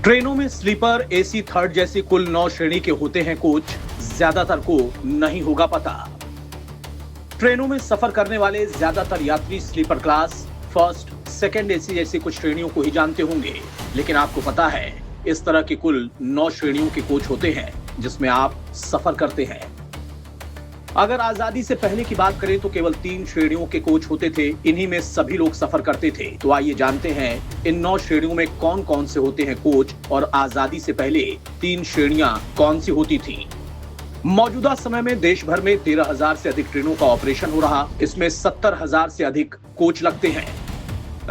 ट्रेनों में sleeper, AC, third जैसी कुल 9 श्रेणी के होते हैं कोच, ज्यादातर को नहीं होगा पता। ट्रेनों में सफर करने वाले ज्यादातर यात्री sleeper class, first, second AC जैसी कुछ श्रेणियों को ही जानते होंगे, लेकिन आपको पता है इस तरह की कुल 9 श्रेणियों के कोच होते हैं जिसमें आप सफर करते हैं। अगर आजादी से पहले की बात करें तो केवल 3 श्रेणियों के कोच होते थे, इन्हीं में सभी लोग सफर करते थे। तो आइए जानते हैं इन 9 श्रेणियों में कौन कौन से होते हैं कोच और आजादी से पहले 3 श्रेणियां कौन सी होती थी। मौजूदा समय में देश भर में 13,000 से अधिक ट्रेनों का ऑपरेशन हो रहा, इसमें 70,000 से अधिक कोच लगते हैं।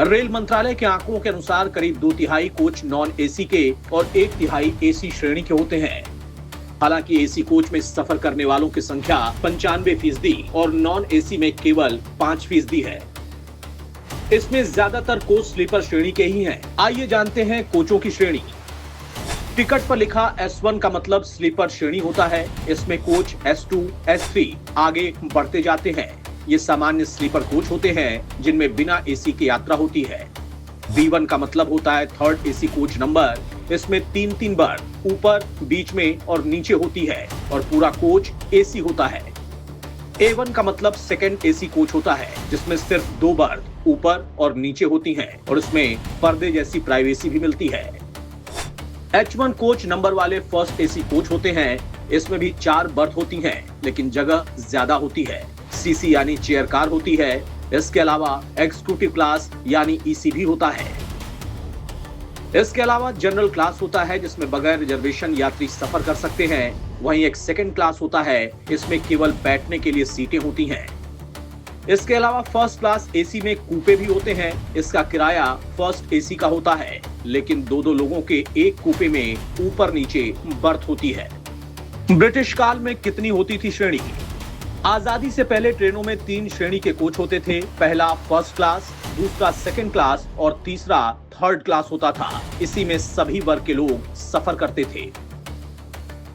रेल मंत्रालय के आंकड़ों के अनुसार करीब 2/3 कोच नॉन एसी के और 1/3 एसी श्रेणी के होते हैं। हालांकि एसी कोच में सफर करने वालों की संख्या 95% और नॉन एसी में केवल 5% है। इसमें ज्यादातर कोच स्लीपर श्रेणी के ही हैं। आइए जानते हैं कोचों की श्रेणी। टिकट पर लिखा S1 का मतलब स्लीपर श्रेणी होता है। इसमें कोच S2, S3 आगे बढ़ते जाते हैं। ये सामान्य स्लीपर कोच होते हैं जिनमें बिना एसी की यात्रा होती है। B1 का मतलब होता है थर्ड एसी कोच नंबर। इसमें 3-3 बर्थ ऊपर, बीच में और नीचे होती है और पूरा कोच एसी होता है। A1 का मतलब सेकंड एसी कोच होता है जिसमें सिर्फ 2 बर्थ ऊपर और नीचे होती हैं और इसमें पर्दे जैसी प्राइवेसी भी मिलती है। H1 कोच नंबर वाले फर्स्ट एसी कोच होते हैं। इसमें भी 4 बर्थ होती हैं लेकिन जगह ज्यादा होती है। CC यानी चेयर कार होती है। इसके अलावा एग्जीक्यूटिव क्लास यानी EC भी होता है। इसके अलावा जनरल क्लास होता है जिसमें बगैर रिजर्वेशन यात्री सफर कर सकते हैं। वहीं एक सेकंड क्लास होता है, इसमें केवल बैठने के लिए सीटें होती हैं। इसके अलावा फर्स्ट क्लास एसी में कूपे भी होते हैं। इसका किराया फर्स्ट एसी का होता है, लेकिन 2-2 लोगों के एक कूपे में ऊपर नीचे बर्थ होती है। ब्रिटिश काल में कितनी होती थी श्रेणी? आजादी से पहले ट्रेनों में 3 श्रेणी के कोच होते थे। पहला फर्स्ट क्लास, दूसरा सेकंड क्लास और तीसरा थर्ड क्लास होता था। इसी में सभी वर्ग के लोग सफर करते थे।